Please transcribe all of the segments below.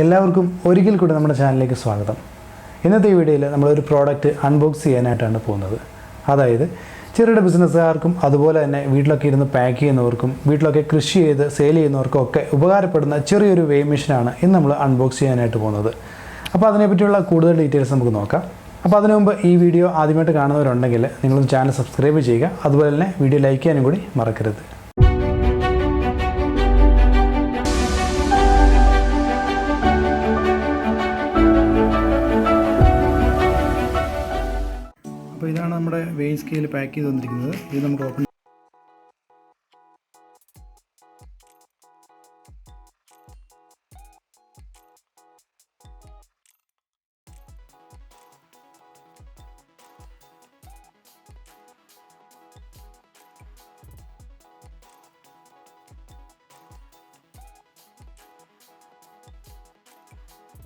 എല്ലാവർക്കും ഒരിക്കൽ കൂടി നമ്മുടെ ചാനലിലേക്ക് സ്വാഗതം. ഇന്നത്തെ ഈ വീഡിയോയിൽ നമ്മളൊരു പ്രോഡക്റ്റ് അൺബോക്സ് ചെയ്യാനായിട്ടാണ് പോകുന്നത്. അതായത് ചെറുകിട ബിസിനസ്സുകാർക്കും അതുപോലെ തന്നെ വീട്ടിലൊക്കെ ഇരുന്ന് പാക്ക് ചെയ്യുന്നവർക്കും വീട്ടിലൊക്കെ കൃഷി ചെയ്ത് സെയിൽ ചെയ്യുന്നവർക്കും ഒക്കെ ഉപകാരപ്പെടുന്ന ചെറിയൊരു വെയിങ് മെഷീനാണ് ഇന്ന് നമ്മൾ അൺബോക്സ് ചെയ്യാനായിട്ട് പോകുന്നത്. അപ്പോൾ അതിനെപ്പറ്റിയുള്ള കൂടുതൽ ഡീറ്റെയിൽസ് നമുക്ക് നോക്കാം. അപ്പോൾ അതിനു മുമ്പ് ഈ വീഡിയോ ആദ്യമായിട്ട് കാണുന്നവരുണ്ടെങ്കിൽ നിങ്ങളൊന്ന് ചാനൽ സബ്സ്ക്രൈബ് ചെയ്യുക, അതുപോലെ തന്നെ വീഡിയോ ലൈക്ക് ചെയ്യാനും കൂടി മറക്കരുത്. അപ്പോൾ ഇതാണ് നമ്മുടെ വെയിങ് സ്കെയിൽ പാക്ക് ചെയ്ത് വന്നിരിക്കുന്നത്. ഇത് നമുക്ക് ഓപ്പൺ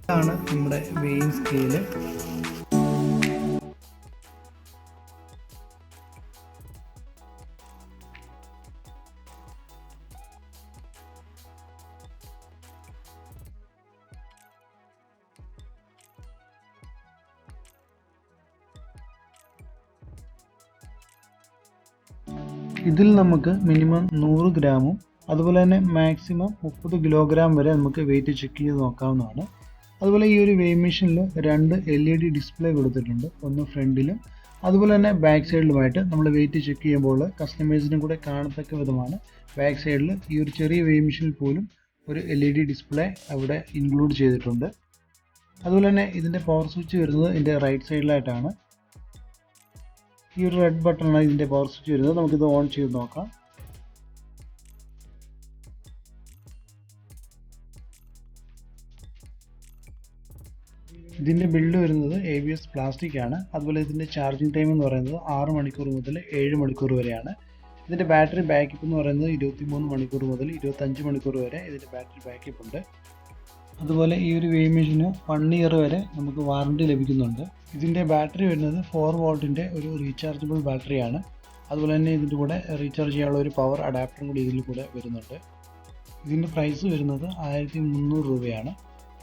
ഇതാണ് നമ്മുടെ വെയിങ് സ്കെയിൽ. ഇതിൽ നമുക്ക് മിനിമം 100 ഗ്രാമും അതുപോലെ തന്നെ മാക്സിമം 30 കിലോഗ്രാം വരെ നമുക്ക് വെയിറ്റ് ചെക്ക് ചെയ്ത് നോക്കാവുന്നതാണ്. അതുപോലെ ഈ ഒരു വെയിങ് മെഷീനിൽ 2 LED ഡിസ്പ്ലേ കൊടുത്തിട്ടുണ്ട്, ഒന്ന് ഫ്രണ്ടിലും അതുപോലെ തന്നെ ബാക്ക് സൈഡിലുമായിട്ട്. നമ്മൾ വെയിറ്റ് ചെക്ക് ചെയ്യുമ്പോൾ കസ്റ്റമേഴ്സിനും കൂടെ കാണത്തക്ക വിധമാണ് ബാക്ക് സൈഡിൽ ഈ ഒരു ചെറിയ വെയിങ് മെഷീനിൽ പോലും ഒരു LED ഡിസ്പ്ലേ അവിടെ ഇൻക്ലൂഡ് ചെയ്തിട്ടുണ്ട്. അതുപോലെ തന്നെ ഇതിൻ്റെ പവർ സ്വിച്ച് വരുന്നത് ഇതിൻ്റെ റൈറ്റ് സൈഡിലായിട്ടാണ്. ഈ ഒരു റെഡ് ബട്ടണാണ് ഇതിൻ്റെ പവർ സ്വിച്ച് വരുന്നത്. നമുക്കിത് ഓൺ ചെയ്ത് നോക്കാം. ഇതിൻ്റെ ബിൽഡ് വരുന്നത് ABS പ്ലാസ്റ്റിക് ആണ്. അതുപോലെ ഇതിൻ്റെ ചാർജിങ് ടൈം എന്ന് പറയുന്നത് 6 മണിക്കൂർ മുതൽ 7 മണിക്കൂർ വരെയാണ്. ഇതിൻ്റെ ബാറ്ററി ബാക്കപ്പ് എന്ന് പറയുന്നത് 23 മണിക്കൂർ മുതൽ 25 മണിക്കൂർ വരെ ഇതിൻ്റെ ബാറ്ററി ബാക്കപ്പ് ഉണ്ട്. അതുപോലെ ഈ ഒരു വെയിങ് മെഷീന് 1 ഇയർ വരെ നമുക്ക് വാറണ്ടി ലഭിക്കുന്നുണ്ട്. ഇതിൻ്റെ ബാറ്ററി വരുന്നത് 4 വോൾട്ടിൻ്റെ ഒരു റീചാർജബിൾ ബാറ്ററിയാണ്. അതുപോലെ തന്നെ ഇതിൻ്റെ കൂടെ റീചാർജ് ചെയ്യാനുള്ള ഒരു പവർ അഡാപ്റ്ററും കൂടി ഇതിൽ കൂടെ വരുന്നുണ്ട്. ഇതിൻ്റെ പ്രൈസ് വരുന്നത് 1300 രൂപയാണ്.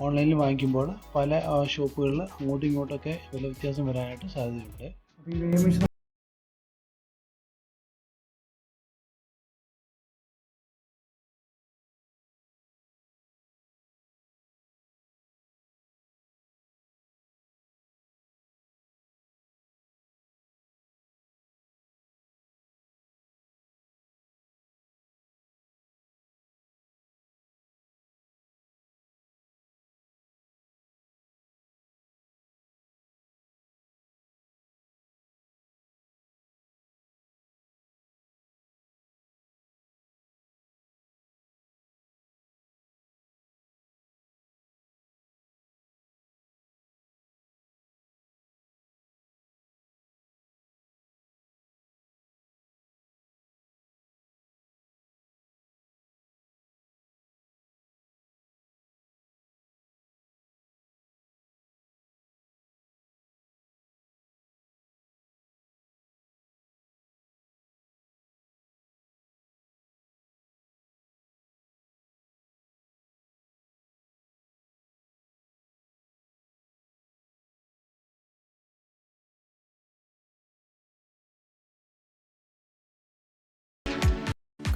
ഓൺലൈനിൽ വാങ്ങിക്കുമ്പോൾ പല ഷോപ്പുകളിൽ അങ്ങോട്ടും ഇങ്ങോട്ടൊക്കെ വില വ്യത്യാസം വരാനായിട്ട് സാധ്യതയുണ്ട്. ഈ വെയിങ് മെഷീൻ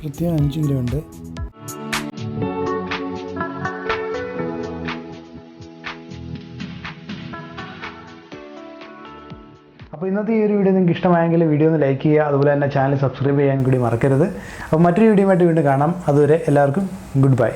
കൃത്യം 5 കിലോ ഉണ്ട്. അപ്പോൾ ഇന്നത്തെ ഈ ഒരു വീഡിയോ നിങ്ങൾക്ക് ഇഷ്ടമായെങ്കിൽ വീഡിയോ ഒന്ന് ലൈക്ക് ചെയ്യുക, അതുപോലെ തന്നെ ചാനൽ സബ്സ്ക്രൈബ് ചെയ്യാൻ കൂടി മറക്കരുത്. അപ്പോൾ മറ്റൊരു വീഡിയോയുമായിട്ട് വീണ്ടും കാണാം. അതുവരെ എല്ലാവർക്കും ഗുഡ് ബൈ.